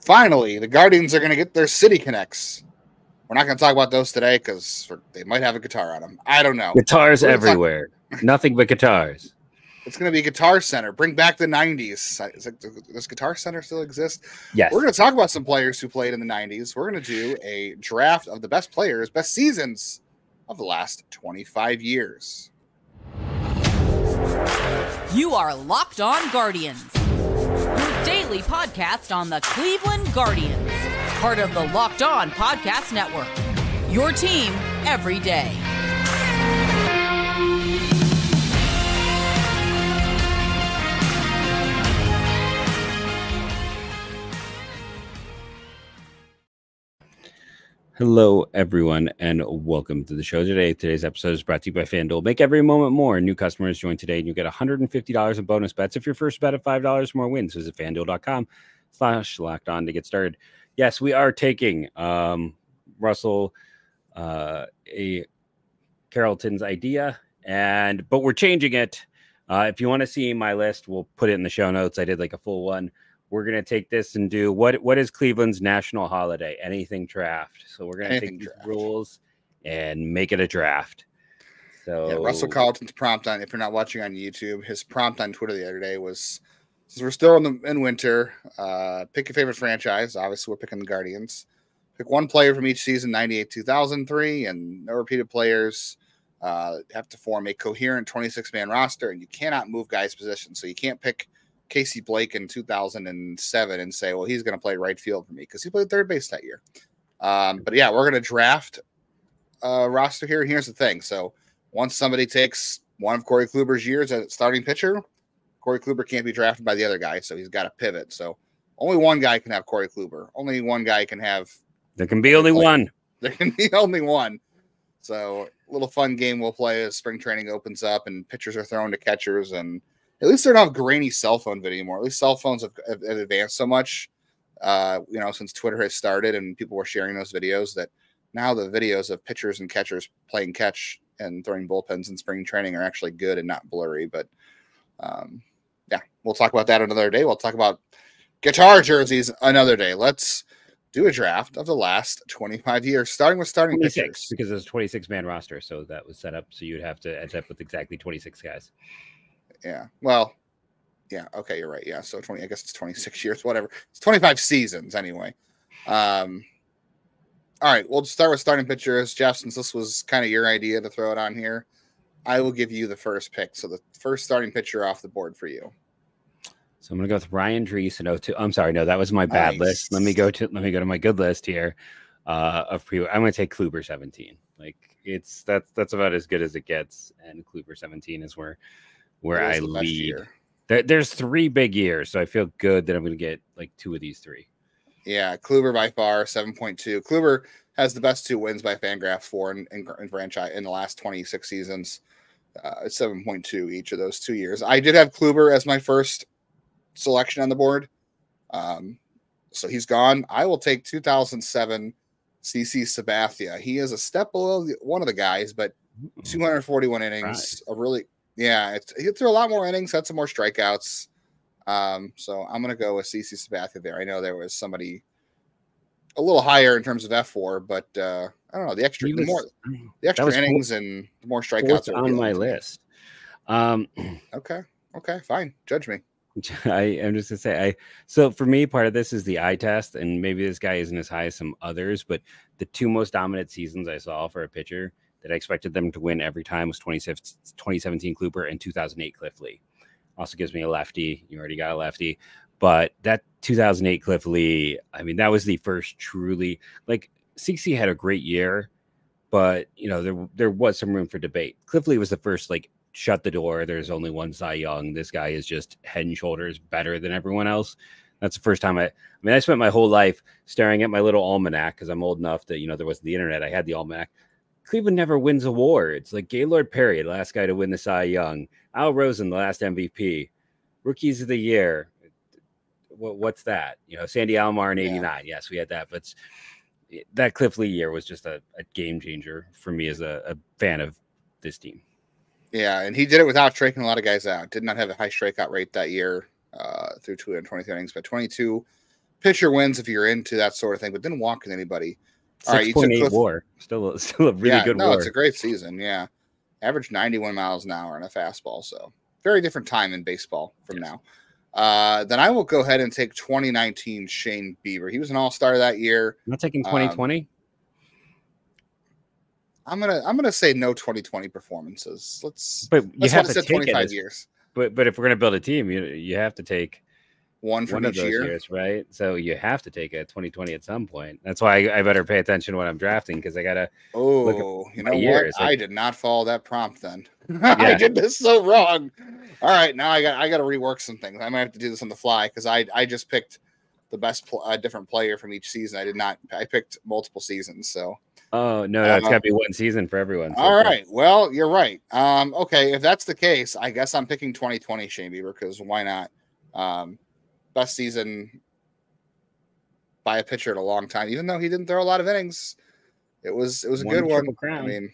Finally, the Guardians are going to get their City Connects. We're not going to talk about those today because they might have a guitar on them. I don't know. Guitars everywhere. Nothing but guitars. It's going to be Guitar Center. Bring back the 90s. Does Guitar Center still exist? Yes. We're going to talk about some players who played in the 90s. We're going to do a draft of the best players, best seasons of the last 25 years. You are Locked On Guardians, your daily podcast on the Cleveland Guardians, part of the Locked On Podcast Network, your team every day. Hello, everyone, and welcome to the show today. Today's episode is brought to you by FanDuel. Make every moment more. New customers join today, and you get $150 in bonus bets if your first bet of $5 or more wins. Visit FanDuel.com/locked-on to get started. Yes, we are taking Russell Carrollton's idea, but we're changing it. If you want to see my list, we'll put it in the show notes. I did like a full one. We're going to take this and do what is Cleveland's national holiday? Anything draft. So we're going to take these rules and make it a draft. So yeah, Russell Carlton's prompt on, if you're not watching on YouTube, his prompt on Twitter the other day was, since we're still in winter, pick your favorite franchise. Obviously, we're picking the Guardians. Pick one player from each season, 98, 2003, and no repeated players. Have to form a coherent 26-man roster, and you cannot move guys' positions. So you can't pick Casey Blake in 2007 and say, well, he's going to play right field for me because he played third base that year. But yeah, we're going to draft a roster here. And here's the thing. So once somebody takes one of Corey Kluber's years as starting pitcher, Corey Kluber can't be drafted by the other guy. So he's got to pivot. So only one guy can have Corey Kluber. Only one guy can have. There can be only one. There can be only one. So a little fun game we'll play as spring training opens up and pitchers are thrown to catchers, and at least they're not grainy cell phone video anymore. At least cell phones have advanced so much, since Twitter has started and people were sharing those videos, that now the videos of pitchers and catchers playing catch and throwing bullpens in spring training are actually good and not blurry. But yeah, we'll talk about that another day. We'll talk about guitar jerseys another day. Let's do a draft of the last 25 years, starting with starting pitchers. Because it's a 26-man roster, so that was set up so you'd have to end up with exactly 26 guys. Yeah. Well, yeah. Okay. You're right. Yeah. So 20, I guess it's 26 years, whatever. It's 25 seasons anyway. All right. We'll start with starting pitchers. Jeff, since this was kind of your idea to throw it on here, I will give you the first pick. So the first starting pitcher off the board for you. So I'm going to go with Ryan Drees and 02. I'm sorry. No, that was my bad list. Let me go to my good list here. I'm going to take Kluber 17. Like that's about as good as it gets. And Kluber 17 is where I lead. There's 3 big years, so I feel good that I'm going to get like 2 of these 3. Yeah, Kluber by far 7.2. Kluber has the best 2 wins by FanGraphs in franchise in the last 26 seasons. 7.2 each of those 2 years. I did have Kluber as my first selection on the board, so he's gone. I will take 2007 CC Sabathia. He is a step below one of the guys, but 241 innings, Yeah, he threw a lot more innings, had some more strikeouts. So I'm going to go with CC Sabathia there. I know there was somebody a little higher in terms of F4, but I don't know. The extra innings and the more strikeouts are on my list. Okay, fine. Judge me. I'm just going to say, so for me, part of this is the eye test, and maybe this guy isn't as high as some others, but the 2 most dominant seasons I saw for a pitcher that I expected them to win every time was 2017 Kluber and 2008 Cliff Lee. Also gives me a lefty. You already got a lefty. But that 2008 Cliff Lee, I mean, that was the first truly, like, CC had a great year, but, there was some room for debate. Cliff Lee was the first, like, shut the door. There's only one Cy Young. This guy is just head and shoulders better than everyone else. That's the first time I spent my whole life staring at my little almanac because I'm old enough that, there wasn't the internet. I had the almanac. Cleveland never wins awards. Like Gaylord Perry, the last guy to win the Cy Young. Al Rosen, the last MVP. Rookies of the year. What's that? Sandy Alomar in 89. Yeah. Yes, we had that. But that Cliff Lee year was just a game changer for me as a fan of this team. Yeah, and he did it without striking a lot of guys out. Did not have a high strikeout rate that year through 223 innings, but 22 pitcher wins if you're into that sort of thing, but didn't walk in anybody. All right, you took 6.8 WAR. Still a really good WAR. It's a great season. Yeah, average 91 miles an hour in a fastball. So very different time in baseball from now. Then I will go ahead and take 2019 Shane Bieber. He was an all-star that year. I'm not taking 2020. I'm gonna say no 2020 performances. But you have to take 25 years. But if we're gonna build a team, you have to take one from each years, right? So you have to take a 2020 at some point. That's why I better pay attention to what I'm drafting, because I gotta look at what? Like, I did not follow that prompt then. I did this so wrong. All right, now I got to rework some things. I might have to do this on the fly, because I just picked the best different player from each season. I picked multiple seasons. So no, it's got to be one season for everyone. So all right, well, you're right. Okay, if that's the case, I guess I'm picking 2020 Shane Bieber, because why not? Best season by a pitcher in a long time, even though he didn't throw a lot of innings. It was a good one. I mean,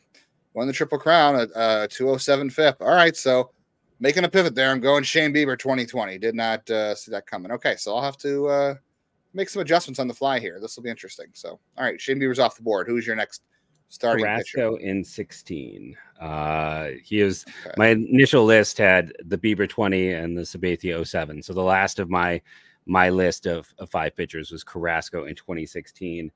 won the Triple Crown at 207 FIP. All right, so making a pivot there. I'm going Shane Bieber 2020. Did not see that coming. Okay, so I'll have to make some adjustments on the fly here. This will be interesting. So, all right, Shane Bieber's off the board. Who's your next starting pitcher? In 16. He was my initial list had the Bieber 20 and the Sabathia 07. So the last of my list of 5 pitchers was Carrasco in 2016.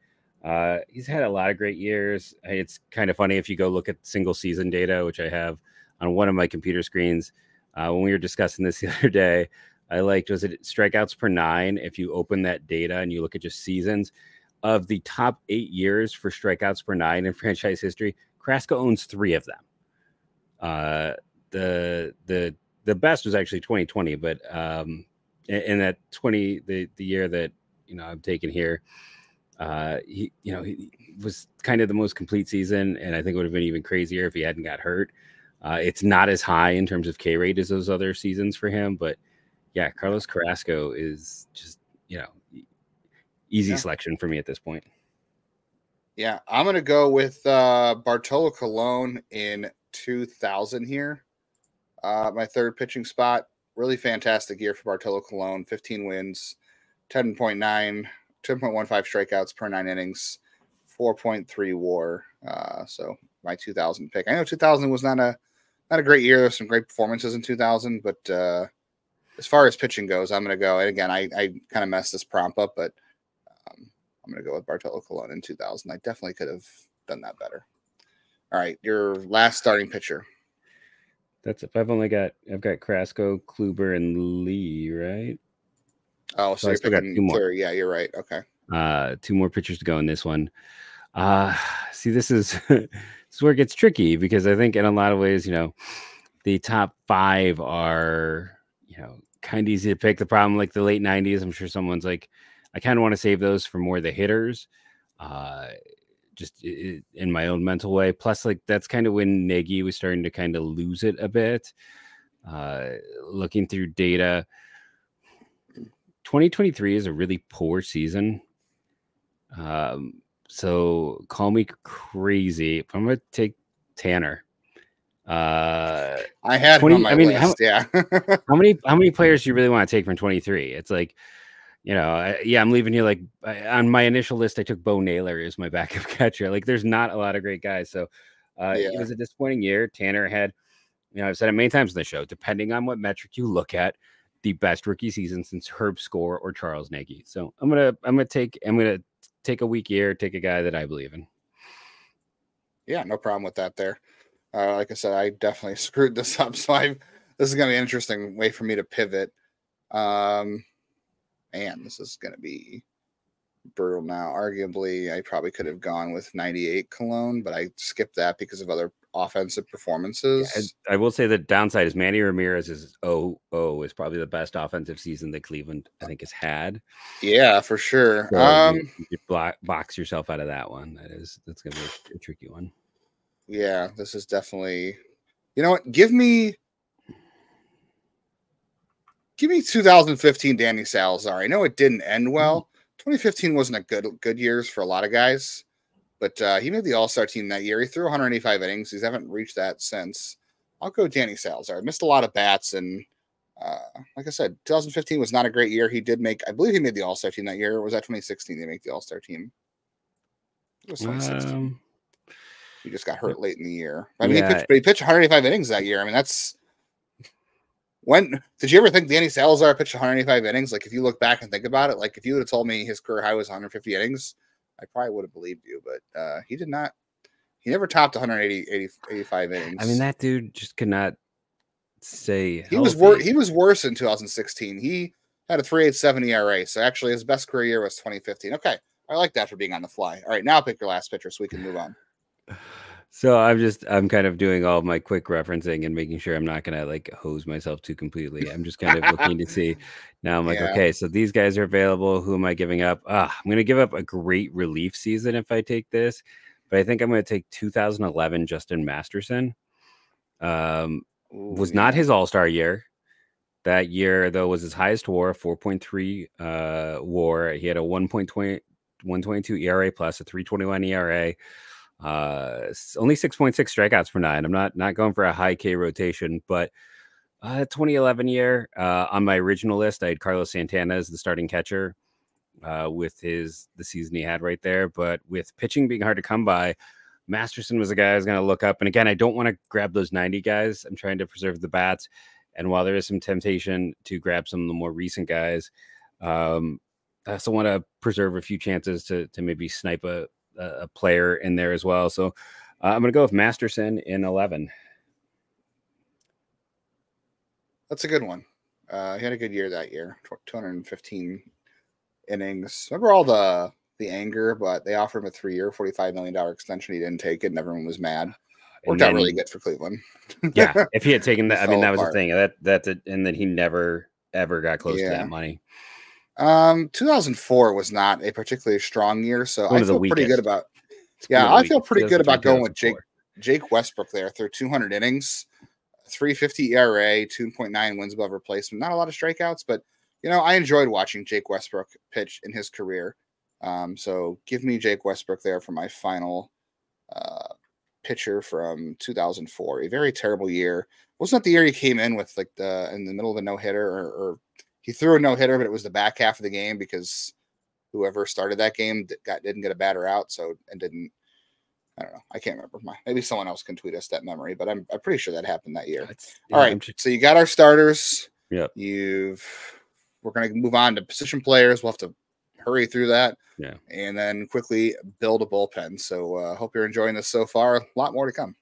He's had a lot of great years. It's kind of funny if you go look at single season data, which I have on one of my computer screens. When we were discussing this the other day, I liked, was it strikeouts per 9? If you open that data and you look at just seasons, of the top 8 years for strikeouts per 9 in franchise history, Carrasco owns 3 of them. The best was actually 2020, but in that 20, the year that I'm taking here, he was kind of the most complete season, and I think it would have been even crazier if he hadn't got hurt. It's not as high in terms of K rate as those other seasons for him, but yeah, Carlos Carrasco is just easy selection for me at this point. Yeah, I'm going to go with Bartolo Colon in 2000 here. My third pitching spot. Really fantastic year for Bartolo Colon. 15 wins, 10.15 strikeouts per 9 innings, 4.3 WAR. So my 2000 pick. I know 2000 was not a great year. There's some great performances in 2000, but as far as pitching goes, I'm going to go. And again, I kind of messed this prompt up, but I'm going to go with Bartolo Colon in 2000. I definitely could have done that better. All right, your last starting pitcher. That's it. I've got Carrasco, Kluber, and Lee, right? Oh, so you're picking 2 more. Yeah, you're right. Okay. 2 more pitchers to go in this one. See, this is where it gets tricky, because I think in a lot of ways, the top 5 are, kind of easy to pick. The problem, like the late 90s, I'm sure someone's like, I kind of want to save those for more the hitters, just in my own mental way. Plus, like, that's kind of when Nagy was starting to kind of lose it a bit. Looking through data, 2023 is a really poor season. So call me crazy. I'm going to take Tanner. I had 20, him on my list. How many players do you really want to take from 23? It's like, I'm leaving you, like, on my initial list, I took Bo Naylor as my backup catcher. Like, there's not a lot of great guys. So it was a disappointing year. Tanner had, I've said it many times in the show, depending on what metric you look at, the best rookie season since Herb Score or Charles Nagy. So I'm gonna take a weak year, take a guy that I believe in. Yeah, no problem with that there. Like I said, I definitely screwed this up. So this is gonna be an interesting way for me to pivot. Man, this is going to be brutal now. Arguably, I probably could have gone with 98 Cologne, but I skipped that because of other offensive performances. Yeah, I will say the downside is Manny Ramirez's 0-0 is probably the best offensive season that Cleveland, I think, has had. Yeah, for sure. So you box yourself out of that one. That's going to be a tricky one. Yeah, this is definitely. You know what? Give me 2015 Danny Salazar. I know it didn't end well. 2015 wasn't a good years for a lot of guys, but he made the All-Star team that year. He threw 185 innings. He haven't reached that since. I'll go Danny Salazar. I missed a lot of bats, and Like I said, 2015 was not a great year. He did make, I believe he made the All-Star team that year. Or was that 2016 they make the All-Star team? It was 2016. He just got hurt late in the year. I mean, he pitched 185 innings that year. I mean, that's when did you ever think Danny Salazar pitched 185 innings? Like, if you look back and think about it, like if you would have told me his career high was 150 innings, I probably would have believed you. But he did not. He never topped 85 innings. I mean, that dude just could not stay healthy. He was worse in 2016. He had a 3.87 ERA. So actually, his best career year was 2015. Okay, I like that for being on the fly. All right, now pick your last pitcher so we can move on. So I'm kind of doing all of my quick referencing and making sure I'm not going to like hose myself too completely. I'm just kind of looking to see. Now I'm like, okay, so these guys are available. Who am I giving up? I'm going to give up a great relief season if I take this, but I think I'm going to take 2011 Justin Masterson. Was not his all-star year. That year, though, was his highest WAR, 4.3 WAR. He had a 1.22 ERA plus, a 3.21 ERA. Only 6.6 strikeouts per nine. I'm not going for a high K rotation, but 2011 year on my original list, I had Carlos Santana as the starting catcher with the season he had right there. But with pitching being hard to come by, Masterson was a guy I was going to look up. And again, I don't want to grab those 90 guys. I'm trying to preserve the bats. And while there is some temptation to grab some of the more recent guys, I also want to preserve a few chances to maybe snipe a player in there as well. So I'm going to go with Masterson in 11. That's a good one. He had a good year that year, 215 innings. Remember all the anger, but they offered him a 3-year, $45 million extension. He didn't take it, and everyone was mad. Worked out really good for Cleveland. Yeah, if he had taken that, I mean, that was the thing. That's it, and then he never ever got close to that money. 2004 was not a particularly strong year, so I feel pretty good about. Yeah, I feel pretty good about going with Jake Westbrook there through 200 innings, 3.50 ERA, 2.9 wins above replacement. Not a lot of strikeouts, but I enjoyed watching Jake Westbrook pitch in his career. So give me Jake Westbrook there for my final pitcher from 2004. A very terrible year. Wasn't that the year he came in with like in the middle of a no-hitter, or he threw a no-hitter, but it was the back half of the game because whoever started that game didn't get a batter out, I don't know. I can't remember. Maybe someone else can tweet us that memory, but I'm pretty sure that happened that year. All right, so you got our starters. Yep. We're going to move on to position players. We'll have to hurry through that. Yeah. And then quickly build a bullpen. So hope you're enjoying this so far. A lot more to come.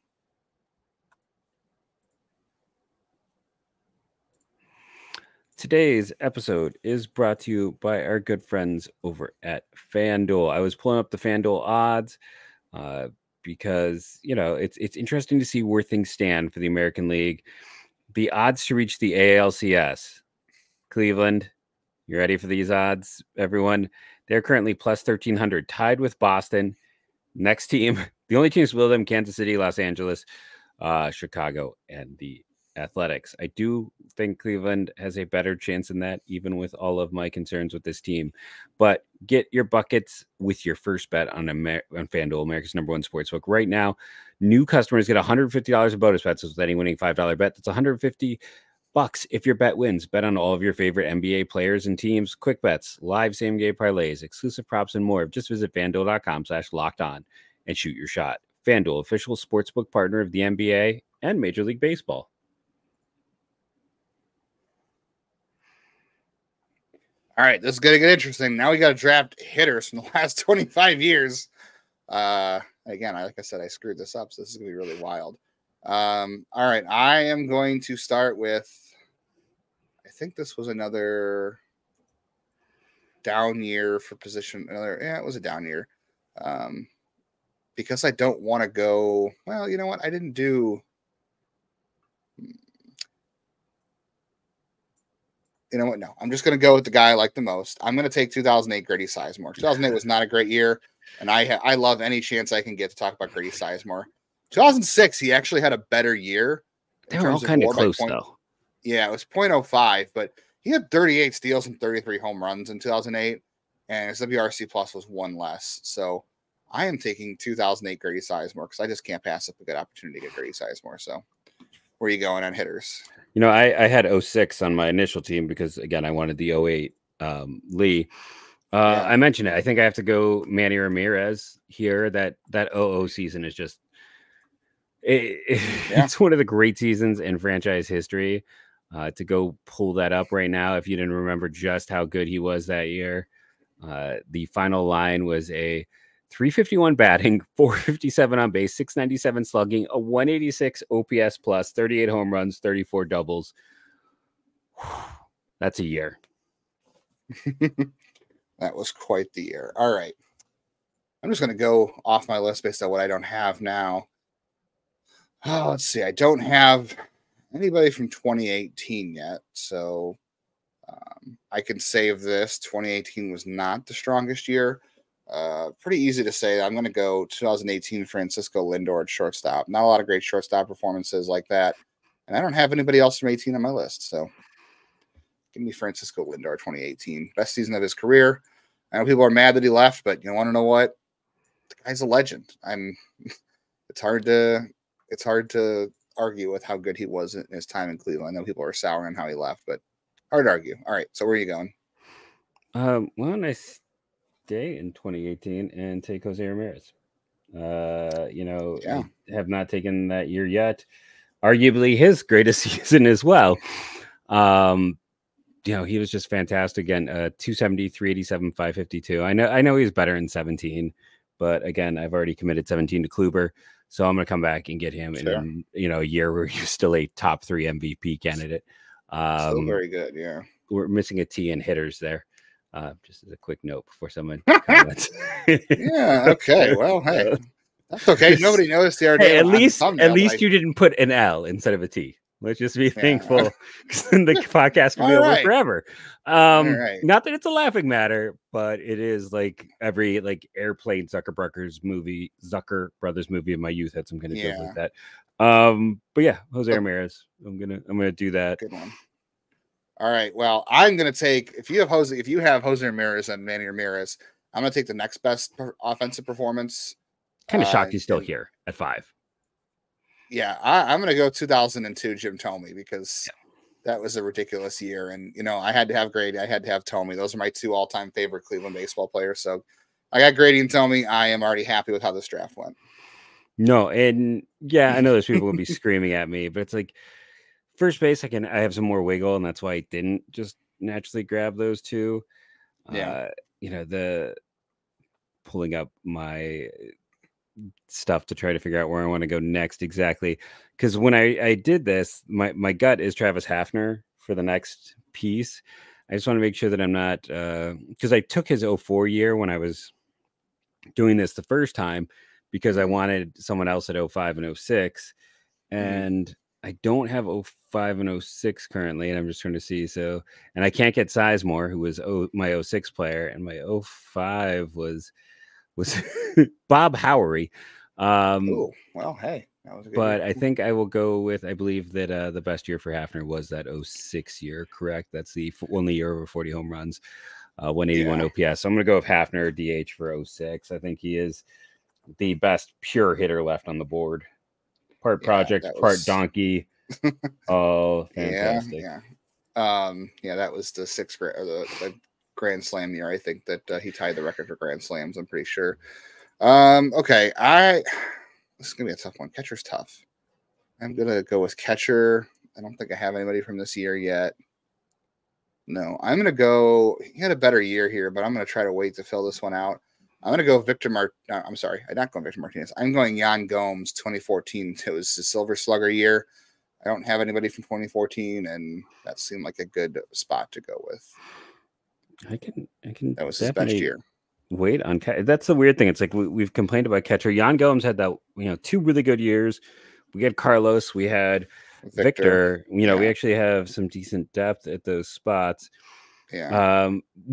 Today's episode is brought to you by our good friends over at FanDuel. I was pulling up the FanDuel odds because, it's interesting to see where things stand for the American League. The odds to reach the ALCS. Cleveland, you ready for these odds, everyone? They're currently plus 1,300, tied with Boston. Next team, the only teams below them, Kansas City, Los Angeles, Chicago, and the Athletics. I do think Cleveland has a better chance in that, even with all of my concerns with this team. But get your buckets with your first bet on FanDuel, America's #1 sportsbook. Right now, new customers get $150 of bonus bets with any winning $5 bet. That's $150 if your bet wins. Bet on all of your favorite NBA players and teams, quick bets, live same-game parlays, exclusive props, and more. Just visit FanDuel.com/lockedon and shoot your shot. FanDuel, official sportsbook partner of the NBA and Major League Baseball. All right, this is going to get interesting. Now we got to draft hitters from the last 25 years. Again, like I said, I screwed this up, so this is going to be really wild. All right, I am going to start with, I think this was another down year for position. It was a down year. Because I don't want to go, well, you know what? I didn't do. You know what? No, I'm just going to go with the guy I like the most. I'm going to take 2008 Grady Sizemore. 2008 was not a great year, and I love any chance I can get to talk about Grady Sizemore. 2006, he actually had a better year. They were all kind of close, though. Yeah, it was 0.05, but he had 38 steals and 33 home runs in 2008, and his WRC plus was one less. So I am taking 2008 Grady Sizemore because I just can't pass up a good opportunity to get Grady Sizemore. So where are you going on hitters? I had 06 on my initial team because, again, I wanted the 08 Lee. I mentioned it. I think I have to go Manny Ramirez here. That 00 season is just it's one of the great seasons in franchise history. To go pull that up right now, if you didn't remember just how good he was that year, the final line was a 351 batting, 457 on base, 697 slugging, a 186 OPS plus, 38 home runs, 34 doubles. That's a year. That was quite the year. All right. I'm just going to go off my list based on what I don't have now. Oh, let's see. I don't have anybody from 2018 yet, so I can save this. 2018 was not the strongest year. Pretty easy to say. I'm going to go 2018 Francisco Lindor at shortstop. Not a lot of great shortstop performances like that, and I don't have anybody else from 18 on my list, so give me Francisco Lindor 2018. Best season of his career. I know people are mad that he left, but you want to know what? The guy's a legend. It's hard to argue with how good he was in his time in Cleveland. I know people are sour on how he left, but hard to argue. All right, so where are you going? Well, I stay in 2018 and take Jose Ramirez. I have not taken that year yet. Arguably his greatest season as well. He was just fantastic again. 270, 387, 552. I know he's better in 17, but again, I've already committed 17 to Kluber, so I'm going to come back and get him in a year where he's still a top 3 MVP candidate. Still very good, yeah. We're missing a T in hitters there. Just as a quick note before someone comments. Yeah, okay. Well, hey, that's okay. Nobody noticed the other day. Hey, at least you didn't put an L instead of a T. Let's just be thankful, because then the podcast can be over forever. Not that it's a laughing matter, but it is like every airplane Zucker Brothers movie of my youth had some kind of joke like that. But yeah, Jose Ramirez. I'm gonna do that. Good one. All right. Well, I'm gonna take if you have Jose Ramirez and Manny Ramirez, I'm gonna take the next best offensive performance. Kind of shocked he's still here at 5. Yeah, I'm going to go 2002 Jim Thome, because that was a ridiculous year. And, I had to have Grady. I had to have Thome. Those are my 2 all-time favorite Cleveland baseball players. So I got Grady and Thome. I am already happy with how this draft went. No, and I know there's people will be screaming at me, but it's like first base, I have some more wiggle, and that's why I didn't just naturally grab those 2. The pulling up my stuff to try to figure out where I want to go next exactly, because when I did this, my gut is Travis Hafner for the next piece. I just want to make sure that I'm not because I took his 04 year when I was doing this the first time, because I wanted someone else at 05 and 06, and I don't have 05 and 06 currently, and I'm just trying to see. So, and I can't get Sizemore, who was my 06 player, and my 05 was Bob Howery. Well, hey, that was a good but year. I think I will go with, I believe that the best year for Hafner was that 06 year, correct? That's the only year over 40 home runs, 181 OPS. So I'm going to go with Hafner DH for 06. I think he is the best pure hitter left on the board. Part project, part donkey. Oh, fantastic. That was the 6th grade, or the Grand Slam year. I think that he tied the record for Grand Slams. I'm pretty sure. Okay, this is gonna be a tough one. Catcher's tough. I'm gonna go with catcher. I don't think I have anybody from this year yet. No, I'm gonna go. He had a better year here, but I'm gonna try to wait to fill this one out. I'm gonna go I'm sorry, I'm not going Victor Martinez. I'm going Yan Gomes 2014. It was the Silver Slugger year. I don't have anybody from 2014, and that seemed like a good spot to go with. I can. That was his best year. Wait on. That's the weird thing. It's like we've complained about catcher. Yan Gomes had that 2 really good years. We had Carlos. We had Victor. We actually have some decent depth at those spots. Yeah.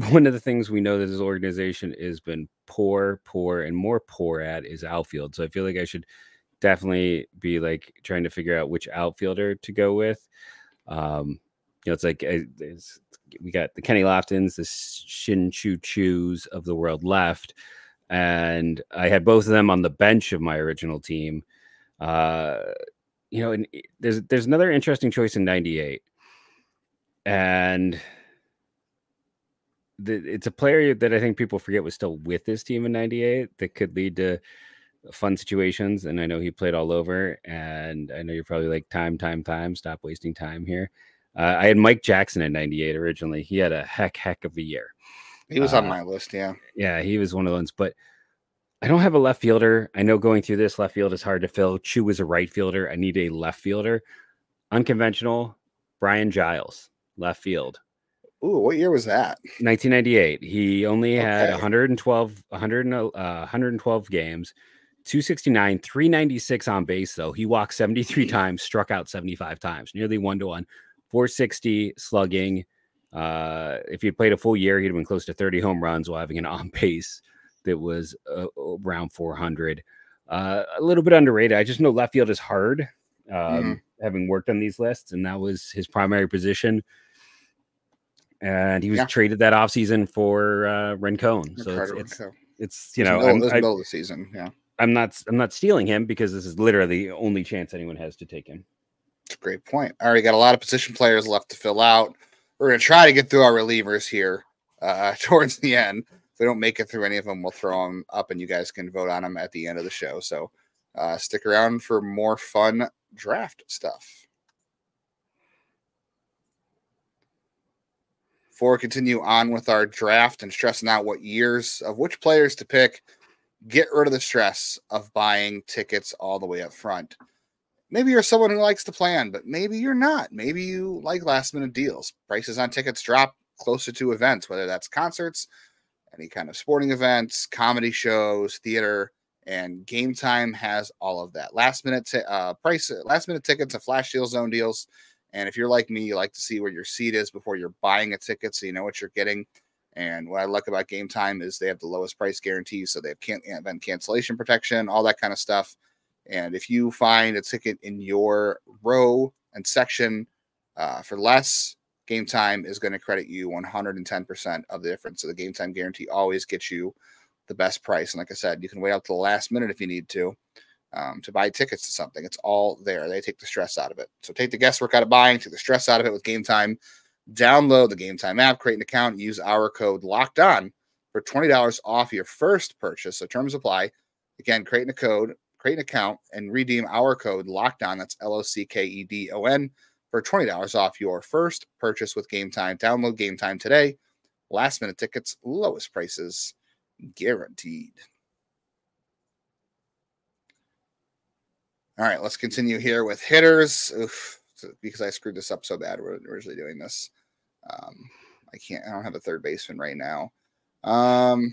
One of the things we know that this organization has been poor, and more poor at is outfield. So I feel like I should definitely be trying to figure out which outfielder to go with. It's like we got the Kenny Loftons, the Shin Chu Chus of the world left, and I had both of them on the bench of my original team. And there's another interesting choice in 98. And it's a player that I think people forget was still with this team in 98 that could lead to fun situations. And I know he played all over. And I know you're probably like, time, stop wasting time here. I had Mike Jackson in 98 originally. He had a heck of a year. He was on my list, yeah. Yeah, he was one of those. But I don't have a left fielder. I know going through this, left field is hard to fill. Chu is a right fielder. I need a left fielder. Unconventional, Brian Giles, left field. Ooh, what year was that? 1998. He only had 112 games, 269, 396 on base, though. He walked 73 times, struck out 75 times, nearly 1-to-1, 460 slugging. If he'd played a full year, he'd have been close to 30 home runs while having an on base that was around 400. A little bit underrated. I just know left field is hard, having worked on these lists, and that was his primary position. And he was traded that offseason for Rincon. So it's middle of the season. Yeah. I'm not stealing him because this is literally the only chance anyone has to take him. That's a great point. All right, got a lot of position players left to fill out. We're going to try to get through our relievers here towards the end. If we don't make it through any of them, we'll throw them up and you guys can vote on them at the end of the show. So stick around for more fun draft stuff. Before we continue on with our draft and stressing out what years of which players to pick, get rid of the stress of buying tickets all the way up front. Maybe you're someone who likes to plan, but maybe you're not. Maybe you like last minute deals. Prices on tickets drop closer to events, whether that's concerts, any kind of sporting events, comedy shows, theater, and Gametime has all of that. Last minute tickets, a flash deal, zone deals. And if you're like me, you like to see where your seat is before you're buying a ticket so you know what you're getting. And what I like about Gametime is they have the lowest price guarantees, so they have event cancellation protection, all that kind of stuff. And if you find a ticket in your row and section for less, Gametime is going to credit you 110% of the difference. So the Gametime guarantee always gets you the best price. And like I said, you can wait up to the last minute if you need to buy tickets to something. It's all there. They take the stress out of it. So take the guesswork out of buying, take the stress out of it with Gametime. Download the Gametime app, create an account, use our code LOCKED ON for $20 off your first purchase. So terms apply. Again, create an account, and redeem our code LOCKED ON. That's LOCKEDON for $20 off your first purchase with Gametime. Download Gametime today. Last minute tickets, lowest prices guaranteed. All right, let's continue here with hitters. Oof, because I screwed this up so bad, we're originally doing this. I don't have a third baseman right now. You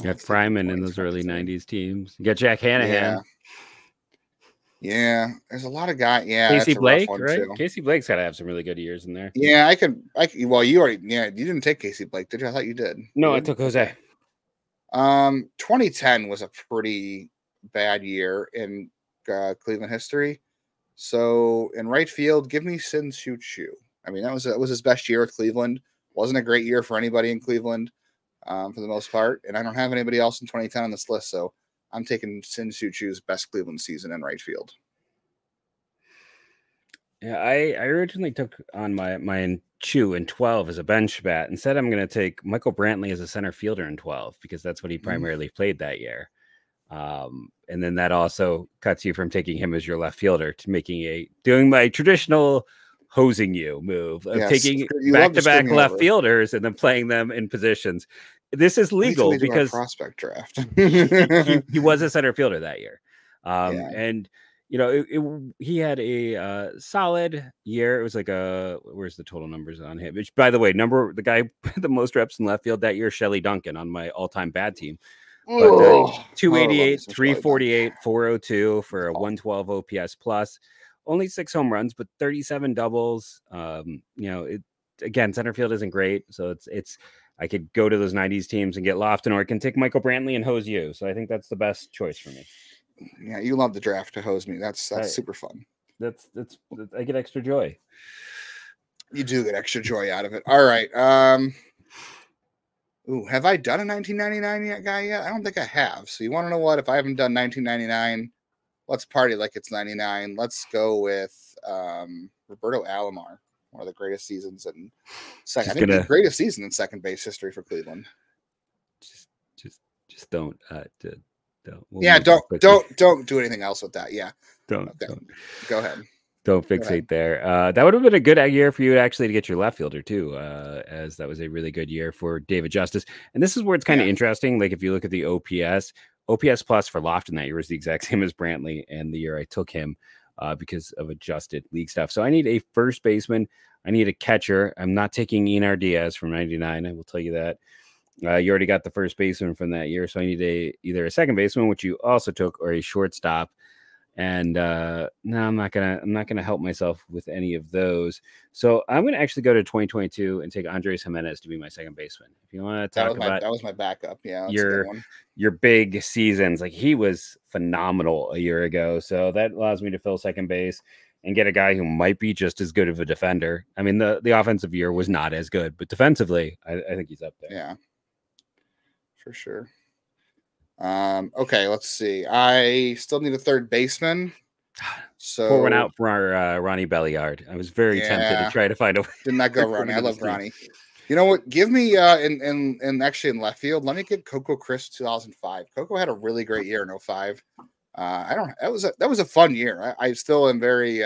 got Fryman in those early 90s teams. You got Jack Hanahan. Yeah. There's a lot of guys. Yeah. Casey Blake, right? Too. Casey Blake's got to have some really good years in there. Yeah, well, you didn't take Casey Blake, did you? I thought you did. No, I took Jose. 2010 was a pretty bad year in Cleveland history. So in right field, give me Shin-Soo Choo. I mean, that was his best year with Cleveland. Wasn't a great year for anybody in Cleveland for the most part. And I don't have anybody else in 2010 on this list. So I'm taking Shin-Soo Choo's best Cleveland season in right field. Yeah, I originally took on my Chu in 12 as a bench bat. Instead, I'm going to take Michael Brantley as a center fielder in 12 because that's what he primarily played that year. And then that also cuts you from taking him as your left fielder to doing my traditional hosing you move of taking back-to-back left fielders and then playing them in positions. This is legal because prospect draft. he was a center fielder that year. And he had a solid year. It was like where's the total numbers on him? Which, by the way, the guy the most reps in left field that year, Shelly Duncan on my all-time bad team. But 288, 348, 402 for a 112 OPS plus. Only 6 home runs, but 37 doubles. Again, center field isn't great, so it's. I could go to those 90s teams and get Lofton, or I can take Michael Brantley and hose you. So I think that's the best choice for me. Yeah, you love the draft to hose me. That's super fun. That's I get extra joy. You do get extra joy out of it. All right. Have I done a 1999 guy yet? I don't think I have. So you want to know what? If I haven't done 1999, let's party like it's 99. Let's go with Roberto Alomar, one of the greatest seasons in second. I think the greatest season in second base history for Cleveland. Just don't. Don't do anything else with that. Yeah, don't. Go ahead. Don't fixate there. That would have been a good year for you actually to get your left fielder too, as that was a really good year for David Justice. And this is where it's kind of interesting. Like if you look at the OPS plus for Lofton that year was the exact same as Brantley, and the year I took him because of adjusted league stuff. So I need a first baseman. I need a catcher. I'm not taking Enar Diaz from 99. I will tell you that. You already got the first baseman from that year, so I need either a second baseman, which you also took, or a shortstop. And no, I'm not gonna help myself with any of those. So I'm gonna actually go to 2022 and take Andres Jimenez to be my second baseman. If you want to talk about that was my backup, yeah, your big seasons, like he was phenomenal a year ago. So that allows me to fill second base and get a guy who might be just as good of a defender. I mean, the offensive year was not as good, but defensively, I think he's up there. Yeah, for sure. Okay, let's see. I still need a third baseman. So pour one out for our Ronnie Belliard. I was very tempted to try to find a way. Did not go Ronnie. I love Ronnie. You know what? Give me in actually in left field. Let me get Coco Chris 2005. Coco had a really great year in 05. That was a fun year. I still am very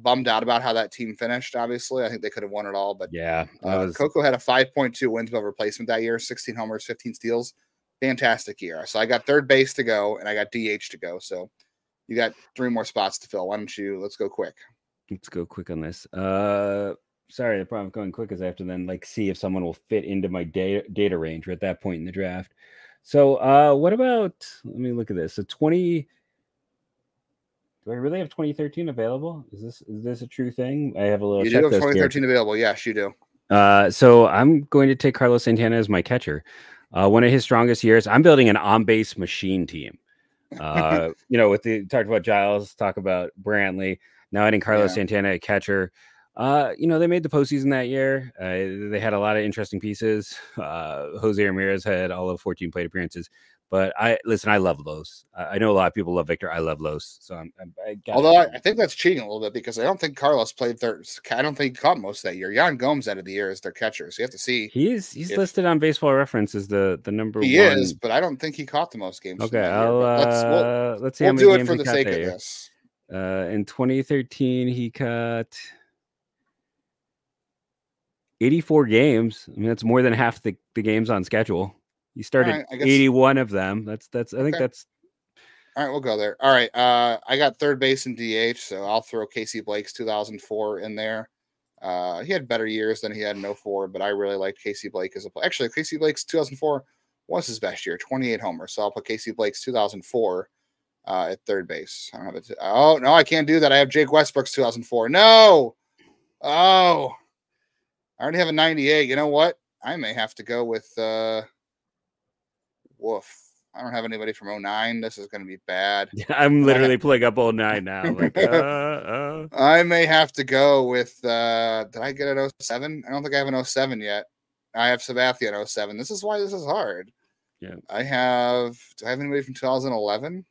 bummed out about how that team finished. Obviously, I think they could have won it all, but yeah, Coco had a 5.2 wins above replacement that year, 16 homers, 15 steals. Fantastic year. So I got third base to go and I got DH to go. So you got 3 more spots to fill. Why don't you let's go quick. Let's go quick on this. Sorry, the problem with going quick is I have to then see if someone will fit into my data range at that point in the draft. So what about, let me look at this. So 20, do I really have 2013 available? Is this a true thing? I have a little. You do have 2013 available. Yes, you do. So I'm going to take Carlos Santana as my catcher. One of his strongest years. I'm building an on-base machine team. With talked about Giles, talk about Brantley. Now adding Carlos Santana at catcher. They made the postseason that year. They had a lot of interesting pieces. Jose Ramirez had all of 14 plate appearances. But I love Los. I know a lot of people love Victor. I love Los. So I think that's cheating a little bit because I don't think Carlos played third. I don't think he caught most of that year. Yan Gomes ended the year as their catcher. So you have to see. He's listed on Baseball Reference as the number one. He is, but I don't think he caught the most games. Okay, let's see. We'll do it for the sake of this. In 2013, he caught 84 games. I mean, that's more than half the games on schedule. He started 81 of them. I think that's all right. We'll go there. All right. I got third base and DH, so I'll throw Casey Blake's 2004 in there. He had better years than he had in 04, but I really liked Casey Blake as a player. Actually, Casey Blake's 2004 was his best year, 28 homers. So I'll put Casey Blake's 2004 at third base. I don't have it. Oh no, I can't do that. I have Jake Westbrook's 2004. No. Oh, I already have a 98. You know what? I may have to go with. Woof. I don't have anybody from 09. This is going to be bad. I'm literally pulling up 09 now. Like, I may have to go with, did I get an 07? I don't think I have an 07 yet. I have Sabathia in 07. This is why this is hard. Yeah. Do I have anybody from 2011?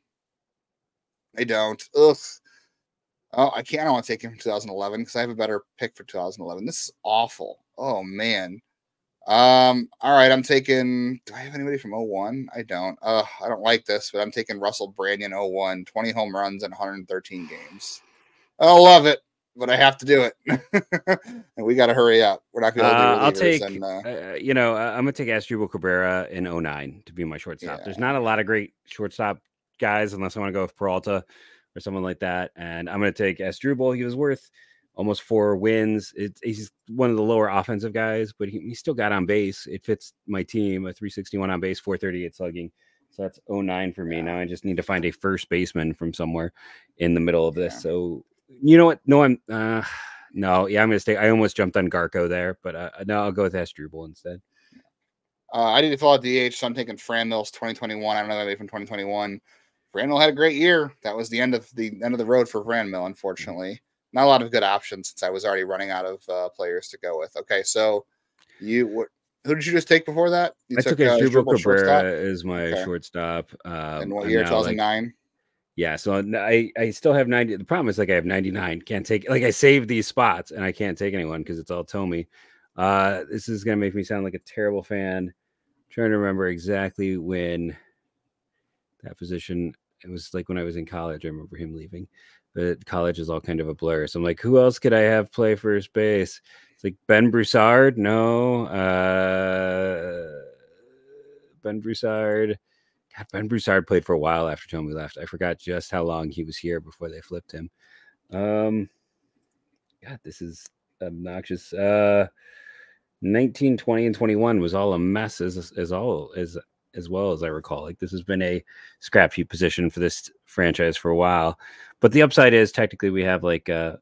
I don't. Ugh. Oh, I can't. I don't want to take him from 2011 because I have a better pick for 2011. This is awful. Oh, man. All right, I'm taking. Do I have anybody from 01? I don't. I don't like this, but I'm taking Russell Branyan 01, 20 home runs in 113 games. I love it, but I have to do it, and we got to hurry up. We're not going to do I'll take. I'm gonna take Asdrubal Cabrera in 09 to be my shortstop. There's not a lot of great shortstop guys unless I want to go with Peralta or someone like that, and I'm gonna take Asdrubal. He was worth almost 4 wins. He's one of the lower offensive guys, but he still got on base. It fits my team, a 361 on base, 438 slugging. So that's 09 for me. Now I just need to find a first baseman from somewhere in the middle of this. So you know what? No, I'm going to stay. I almost jumped on Garco there, but no, I'll go with Asdrubal instead. I need to fill out DH, so I'm taking Fran Mills 2021. I don't know anybody from 2021. Fran Mill had a great year. That was the end of the road for Fran Mill, unfortunately. Not a lot of good options since I was already running out of players to go with. Okay, so who did you just take before that? I took Asdrubal Cabrera as my shortstop. In what year? 2009. Yeah, so I still have 90. The problem is like I have 99. Can't take like I saved these spots and I can't take anyone because it's all Tommy. This is gonna make me sound like a terrible fan. I'm trying to remember exactly when that position. It was like when I was in college. I remember him leaving, but college is all kind of a blur. So I'm like, who else could I have play first base? It's like Ben Broussard. No, Ben Broussard. God, Ben Broussard played for a while after Tommy left. I forgot just how long he was here before they flipped him. God, this is obnoxious. 19, 20, and 21 was all a mess as well as I recall. Like, this has been a scrap heap position for this franchise for a while. But the upside is technically we have like a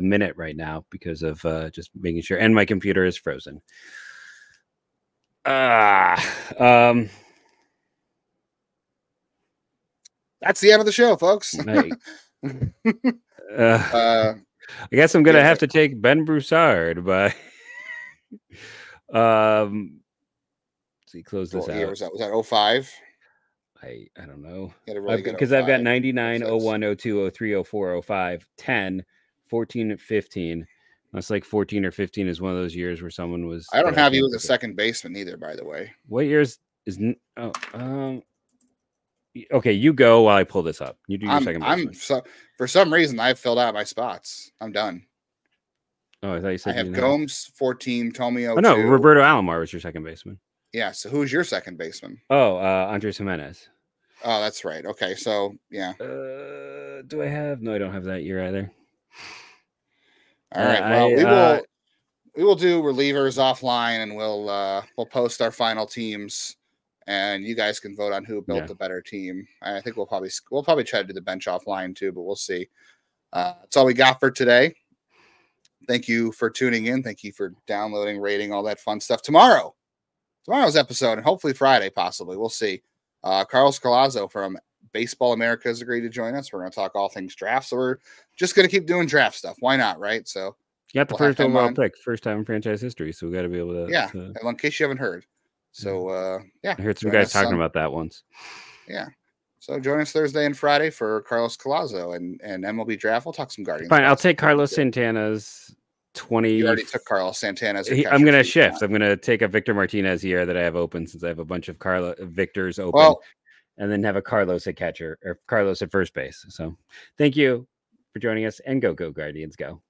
minute right now because of just making sure. And my computer is frozen. That's the end of the show, folks. I guess I'm gonna have to take Ben Broussard, but see, close this out. Was that 05? I don't know. Because I've got 99, 01, 02, 03, 04, 05, 10, 14, 15. That's like 14 or 15 is one of those years where someone was. I don't have you as a second baseman either, by the way. What years is? Okay, you go while I pull this up. You do your second baseman. For some reason, I've filled out my spots. I'm done. Oh, I thought you said I have Gomes 14, Tommy 02. Oh no, Roberto Alomar was your second baseman. Yeah. So who's your second baseman? Oh, Andres Jimenez. Oh, that's right. Okay, so yeah. Do I have? No, I don't have that year either. All right. Well, we will do relievers offline, and we'll post our final teams. And you guys can vote on who built the better team. I think we'll probably try to do the bench offline too, but we'll see. That's all we got for today. Thank you for tuning in. Thank you for downloading, rating, all that fun stuff. Tomorrow's episode, and hopefully Friday, possibly. We'll see. Carlos Collazo from Baseball America has agreed to join us. We're going to talk all things draft. So we're just going to keep doing draft stuff. Why not, right? So you got the first overall pick, first time in franchise history. So we got to be able to. Yeah. In case you haven't heard. So, I heard some guys talking about that once. Yeah. So join us Thursday and Friday for Carlos Collazo and MLB Draft. We'll talk some Guardians. Fine. I'll take Carlos Santana's 20. You already took Carlos Santana's. I'm going to shift. I'm going to take a Victor Martinez here that I have open since I have a bunch of Victors open and then have a Carlos at catcher or Carlos at first base. So thank you for joining us and go Guardians go.